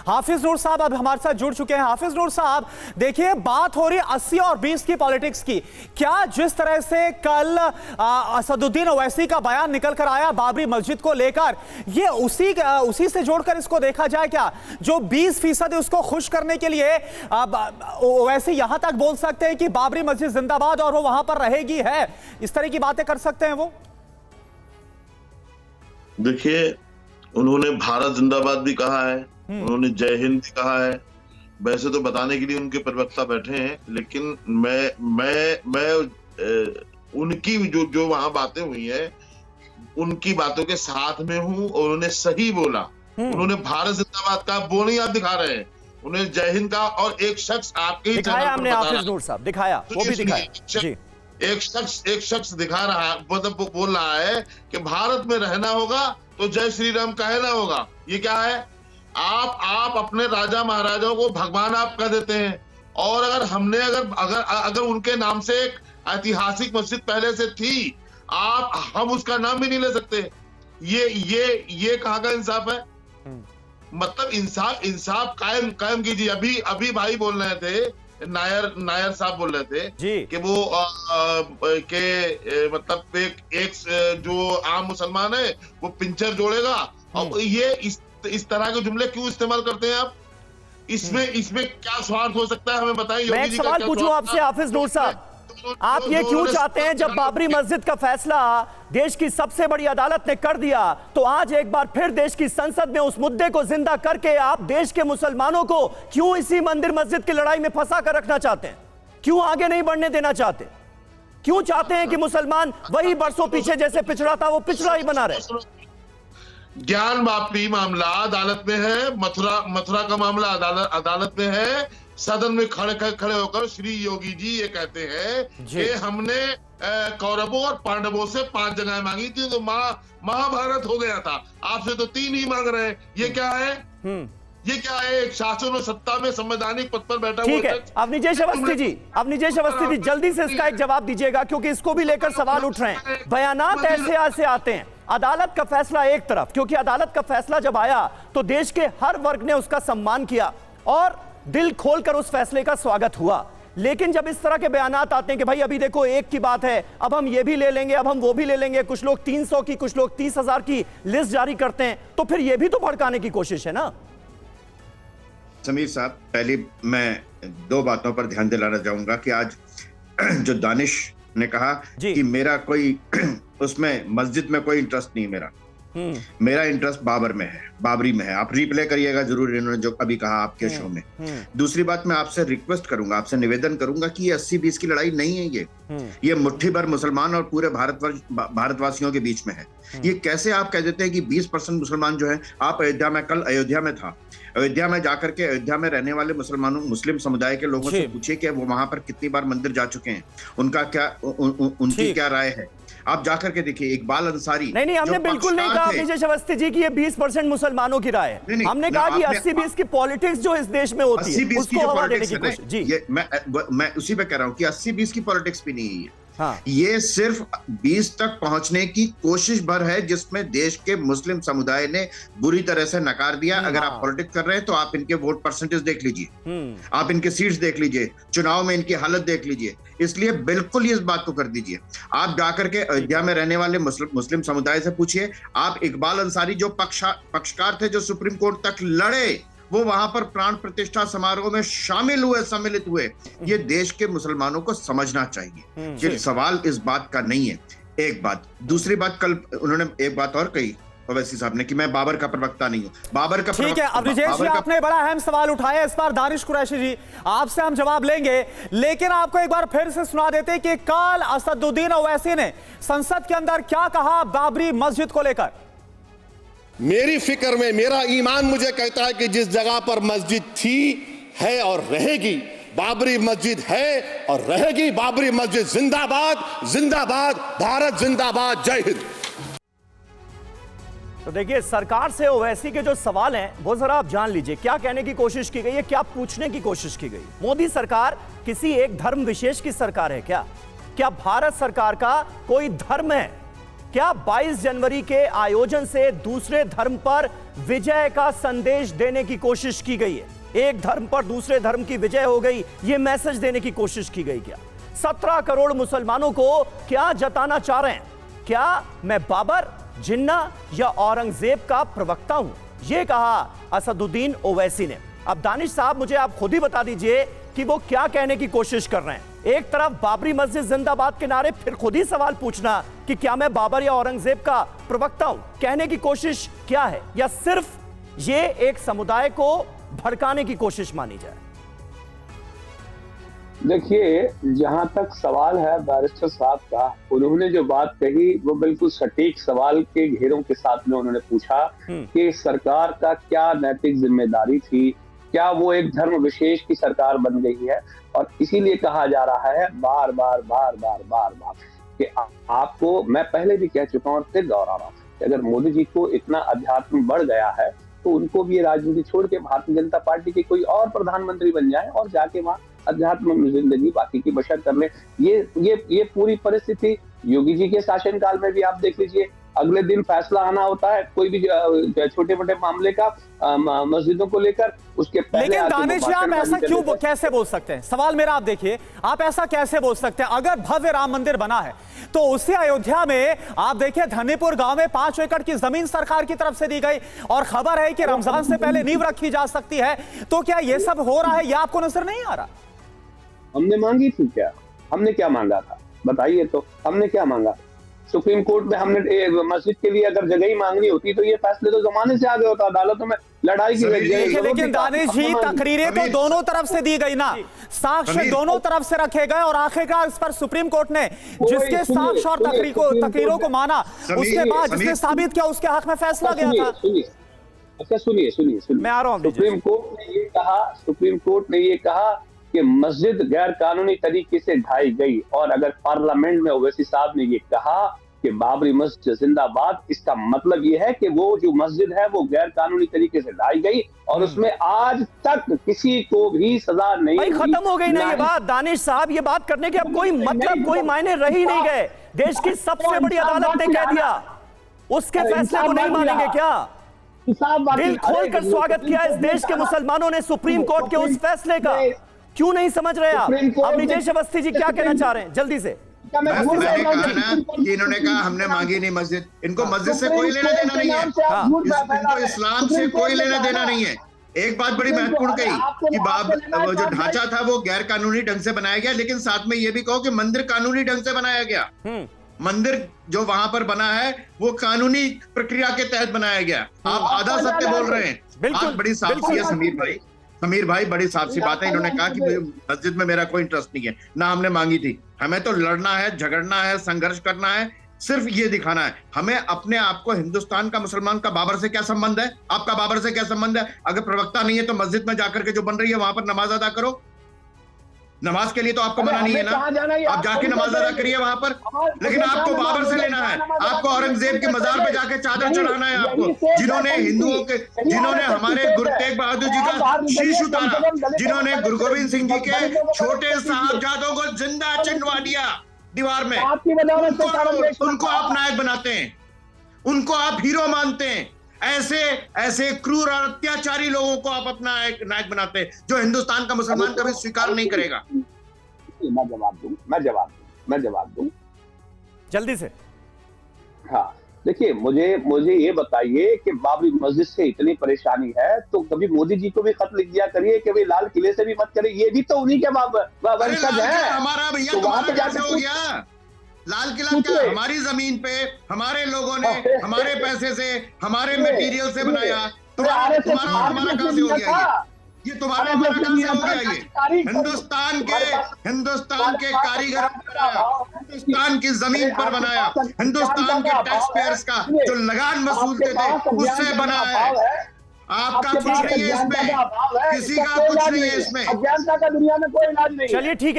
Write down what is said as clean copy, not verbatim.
हाफिज नूर साहब अब हमारे साथ जुड़ चुके हैं। हाफिज नूर साहब, देखिए बात हो रही 80 और 20 की पॉलिटिक्स की। क्या जिस तरह से कल असदुद्दीन ओवैसी का बयान निकल कर आया बाबरी मस्जिद को लेकर, ये उसी से जोड़कर इसको देखा जाए क्या? जो 20% है उसको खुश करने के लिए ओवैसी यहां तक बोल सकते हैं कि बाबरी मस्जिद जिंदाबाद और वो वहां पर रहेगी है, इस तरह की बातें कर सकते हैं वो? देखिए, उन्होंने भारत जिंदाबाद भी कहा है, उन्होंने जय हिंद भी कहा है। वैसे तो बताने के लिए उनके प्रवक्ता बैठे हैं, लेकिन मैं उनकी जो वहां बातें हुई हैं उनकी बातों के साथ में हूं और उन्होंने सही बोला। उन्होंने भारत जिंदाबाद का बोल ही आप दिखा रहे हैं, उन्होंने जय हिंद का। और एक शख्स आपके ही दिखाया हमने, हाफिज नूर साहब दिखाया, वो भी दिखाया जी। एक शख्स दिखा रहा, मतलब बोल रहा है कि भारत में रहना होगा तो जय श्री राम कहना होगा। ये क्या है? आप अपने राजा महाराजाओं को भगवान आप कह देते हैं। और अगर हमने अगर उनके नाम से एक ऐतिहासिक मस्जिद पहले से थी, हम उसका नाम भी नहीं ले सकते। ये कहाँ का इंसाफ है? मतलब इंसाफ कायम कीजिए। अभी भाई बोल रहे थे, नायर साहब बोल रहे थे कि वो मतलब एक जो आम मुसलमान है वो पिंचर जोड़ेगा। और ये इस तरह के जुमले क्यों इस्तेमाल करते हैं आप? इसमें क्या स्वार्थ हो सकता है, हमें बताइए। मैं एक सवाल पूछूं आपसे हाफिज नूर साहब, आप ये क्यों चाहते हैं जब बाबरी मस्जिद का फैसला देश की सबसे बड़ी अदालत ने कर दिया, तो आज एक बार फिर देश की संसद में उस मुद्दे को जिंदा करके आप देश के मुसलमानों को क्यों इसी मंदिर मस्जिद की लड़ाई में फंसा कर रखना चाहते हैं? क्यों आगे नहीं बढ़ने देना चाहते? क्यों चाहते हैं कि मुसलमान वही बरसों पीछे जैसे पिछड़ा था वो पिछड़ा ही बना रहे? ज्ञान वापी मामला अदालत में है, मथुरा का मामला अदालत में है। सदन में खड़े होकर श्री योगी जी ये कहते हैं कि हमने कौरवों और पांडवों से 5 जगह मांगी थी तो महाभारत हो गया था, आपसे तो 3 ही मांग रहे हैं। ये क्या है? ये क्या है? एक शासन और सत्ता में संवैधानिक पद पर बैठा हुआ। ठीक है, अब निजेश अवस्थी जी जल्दी से इसका एक जवाब दीजिएगा, क्योंकि इसको भी लेकर सवाल उठ रहे हैं। बयानात ऐसे आते हैं, अदालत का फैसला एक तरफ, क्योंकि अदालत का फैसला जब आया तो देश के हर वर्ग ने उसका सम्मान किया और दिल खोलकर उस फैसले का स्वागत हुआ। लेकिन जब इस तरह के बयानात आते हैं कि भाई अभी देखो एक की बात है, अब हम ये भी ले लेंगे, अब हम वो भी ले लेंगे, कुछ लोग 300 की, कुछ लोग 30,000 की लिस्ट जारी करते हैं, तो फिर ये भी तो भड़काने की कोशिश है ना? समीर साहब, पहले मैं 2 बातों पर ध्यान दिलाना चाहूंगा कि आज जो दानिश ने कहा कि मेरा कोई उसमें मस्जिद में कोई इंटरेस्ट नहीं, मेरा इंटरेस्ट बाबरी में है। आप रिप्ले करिएगा जरूर इन्होंने जो अभी कहा आपके शो में। दूसरी बात, मैं आपसे रिक्वेस्ट करूंगा, आपसे निवेदन करूंगा कि ये 80-20 की लड़ाई नहीं है। ये मुट्ठी भर मुसलमान और पूरे भारतवासियों के बीच में है। ये कैसे आप कह देते हैं कि 20% मुसलमान जो है? आप कल अयोध्या में था, अयोध्या में जाकर के अयोध्या में रहने वाले मुस्लिम समुदाय के लोगों से पूछिए कि वो वहां पर कितनी बार मंदिर जा चुके हैं, उनकी क्या राय है। आप जाकर के देखिए, इकबाल अंसारी नहीं हमने बिल्कुल नहीं कहा निजेश अवस्थी जी की ये 20% मुसलमानों की राय है। हमने कहा कि 80-20 की पॉलिटिक्स जो इस देश में होती है उसको हवा देने की कोशिश। जी, मैं उसी पे कह रहा हूं कि 80-20 की पॉलिटिक्स भी नहीं है। ये सिर्फ 20 तक पहुंचने की कोशिश भर है, जिसमें देश के मुस्लिम समुदाय ने बुरी तरह से नकार दिया। अगर आप पॉलिटिक्स कर रहे हैं तो आप इनके वोट परसेंटेज देख लीजिए, आप इनके सीट्स देख लीजिए, चुनाव में इनकी हालत देख लीजिए। इसलिए बिल्कुल इस बात को कर दीजिए। आप जाकर के अयोध्या में रहने वाले मुस्लिम समुदाय से पूछिए। आप इकबाल अंसारी जो पक्षकार थे, जो सुप्रीम कोर्ट तक लड़े, वो वहां पर प्राण प्रतिष्ठा समारोह में सम्मिलित हुए। ये देश के मुसलमानों को समझना चाहिए कि सवाल इस बात का नहीं है। एक बात। दूसरी बात, कल उन्होंने एक बात और कही ओवैसी साहब ने कि मैं बाबर का प्रवक्ता नहीं हूं। बाबर का ठीक है, अब निजेश जी आपने बड़ा अहम सवाल उठाया, इस बार दानिश कुरैशी जी आपसे हम जवाब लेंगे, लेकिन आपको एक बार फिर से सुना देते हैं कि कल असदुद्दीन ओवैसी ने संसद के अंदर क्या कहा बाबरी मस्जिद को लेकर। मेरी फिक्र में मेरा ईमान मुझे कहता है कि जिस जगह पर मस्जिद थी, है और रहेगी, बाबरी मस्जिद है और रहेगी। बाबरी मस्जिद जिंदाबाद, जिंदाबाद, भारत जिंदाबाद, जय हिंद। तो देखिए, सरकार से ओवैसी के जो सवाल हैं वो जरा आप जान लीजिए, क्या कहने की कोशिश की गई है, क्या पूछने की कोशिश की गई। मोदी सरकार किसी एक धर्म विशेष की सरकार है क्या? क्या भारत सरकार का कोई धर्म है? क्या 22 जनवरी के आयोजन से दूसरे धर्म पर विजय का संदेश देने की कोशिश की गई है? एक धर्म पर दूसरे धर्म की विजय हो गई, यह मैसेज देने की कोशिश की गई क्या? 17 करोड़ मुसलमानों को क्या जताना चाह रहे हैं? क्या मैं बाबर, जिन्ना या औरंगजेब का प्रवक्ता हूं? यह कहा असदुद्दीन ओवैसी ने। अब दानिश साहब, मुझे आप खुद ही बता दीजिए कि वो क्या कहने की कोशिश कर रहे हैं। एक तरफ बाबरी मस्जिद जिंदाबाद के नारे, फिर खुद ही सवाल पूछना कि क्या मैं बाबर या औरंगजेब का प्रवक्ता हूं? कहने की कोशिश क्या है, या सिर्फ ये एक समुदाय को भड़काने की कोशिश मानी जाए? देखिए, जहां तक सवाल है बैरिस्टर साहब का, उन्होंने जो बात कही वो बिल्कुल सटीक सवाल के घेरों के साथ में उन्होंने पूछा कि सरकार का क्या नैतिक जिम्मेदारी थी, क्या वो एक धर्म विशेष की सरकार बन गई है। और इसीलिए कहा जा रहा है बार बार कि आपको, मैं पहले भी कह चुका हूं और फिर दोहरा रहा हूं कि अगर मोदी जी को इतना अध्यात्म बढ़ गया है तो उनको भी ये राजनीति छोड़ के भारतीय जनता पार्टी के कोई और प्रधानमंत्री बन जाए और जाके वहां अध्यात्म में जिंदगी बाकी की बशर कर ले। ये पूरी परिस्थिति योगी जी के शासनकाल में भी आप देख लीजिए, अगले दिन फैसला आना होता है कोई भी छोटे मोटे मामले का मस्जिदों को लेकर, उसके पहले। लेकिन दानिश जी, आप ऐसा क्यों कैसे बोल सकते हैं? सवाल मेरा, आप देखिए, आप ऐसा कैसे बोल सकते हैं? अगर भव्य राम मंदिर बना है तो उसी अयोध्या में आप देखिए धनीपुर गांव में 5 एकड़ की जमीन सरकार की तरफ से दी गई और खबर है कि रमजान से पहले नींव रखी जा सकती है। तो क्या ये सब हो रहा है, यह आपको नजर नहीं आ रहा? हमने मांगी थी क्या? हमने क्या मांगा था बताइए तो? हमने क्या मांगा? सुप्रीम कोर्ट में हमने मस्जिद के लिए अगर जगह ही मांगनी होती तो ये फैसले तो जमाने से आगे होता, अदालतों में लड़ाई की। लेकिन दानिश जी, तकरीरें तो दोनों तरफ से दी गई ना, साक्ष्य दोनों तरफ से रखे गए और आखिरकार इस पर सुप्रीम कोर्ट ने जिसके साक्ष्य और तकरीरों को माना, उसके बाद जिसने साबित किया उसके हक में फैसला गया था। अच्छा सुनिए, मैं आ रहा हूं। सुप्रीम कोर्ट ने ये कहा कि मस्जिद गैर कानूनी तरीके से ढाई गई, और अगर पार्लियामेंट में ओवैसी साहब ने ये कहा कि बाबरी मस्जिद जिंदाबाद, इसका मतलब ये है कि वो जो मस्जिद है वो गैर कानूनी तरीके से ढाई गई और उसमें आज तक किसी को भी सजा नहीं। भाई खत्म हो गई ना ये बात दानिश साहब, ये बात करने के अब कोई मतलब, कोई मायने रह ही नहीं गए। देश की सबसे बड़ी अदालत ने कह दिया, उसके फैसले को नहीं मानेंगे क्या? दिल खोलकर स्वागत किया इस देश के मुसलमानों ने सुप्रीम कोर्ट के उस फैसले का। क्यों नहीं समझ रहे आप? अब निजेश अवस्थी जी क्या कहना चाह रहे हैं, जल्दी से? मैंने कहा ना कि इन्होंने कहा हमने मांगी नहीं मस्जिद, इनको मस्जिद से कोई लेना देना नहीं है, इनको इस्लाम से कोई लेना देना नहीं है। एक बात बड़ी महत्वपूर्ण कही कि वो जो ढांचा था वो गैर कानूनी ढंग से बनाया गया, लेकिन साथ में ये भी कहो कि मंदिर कानूनी ढंग से बनाया गया। मंदिर जो वहां पर बना है वो कानूनी प्रक्रिया के तहत बनाया गया। आप आधा सत्य बोल रहे हैं। बात बड़ी साफ सी है समीर भाई, बड़ी साफ सी बात है। इन्होंने कहा कि मस्जिद में मेरा कोई इंटरेस्ट नहीं है, ना हमने मांगी थी। हमें तो लड़ना है, झगड़ना है, संघर्ष करना है, सिर्फ ये दिखाना है। हमें अपने आप को हिंदुस्तान का मुसलमान का बाबर से क्या संबंध है? आपका बाबर से क्या संबंध है? अगर प्रवक्ता नहीं है तो मस्जिद में जाकर के जो बन रही है वहां पर नमाज अदा करो। नमाज के लिए तो आपको मना नहीं है ना, आप जाके नमाज अदा करिए वहां पर। लेकिन आपको बाबर से लेना है, आपको औरंगजेब के मजार पे जाके चादर चढ़ाना है आपको, जिन्होंने हमारे गुरु तेग बहादुर जी का शीश उतारा, जिन्होंने गुरु गोविंद सिंह जी के छोटे साहबजादों को जिंदा चिनवा दिया दीवार में। उनको आप नायक बनाते हैं, उनको आप हीरो मानते हैं। ऐसे क्रूर और अत्याचारी लोगों को आप अपना नायक बनाते हैं, जो हिंदुस्तान का मुसलमान कभी स्वीकार नहीं करेगा। मैं जवाब दूं जल्दी से। हाँ, देखिए, मुझे ये बताइए कि बाबरी मस्जिद से इतनी परेशानी है तो कभी मोदी जी को भी खत लिख दिया करिए कि भाई लाल किले से भी मत करिए, ये भी तो उन्हीं के वंशज है। हमारा भैया तो वहां पे कैसे हो गया लाल किला? क्या हमारी जमीन पे हमारे लोगों ने हमारे पैसे से, हमारे मटेरियल से बनाया? तुम्हारा कहां से हो गया ये तुम्हारा हमारा कहां से हो गया? ये हिंदुस्तान के कारीगर बनाया, हिंदुस्तान की जमीन पर बनाया, हिंदुस्तान के टैक्स पेयर्स का जो लगान वसूलते थे उससे बना है। आपका कुछ नहीं है इसमें, किसी का कुछ नहीं है इसमें। अज्ञानता का दुनिया में कोई इलाज नहीं। चलिए ठीक है।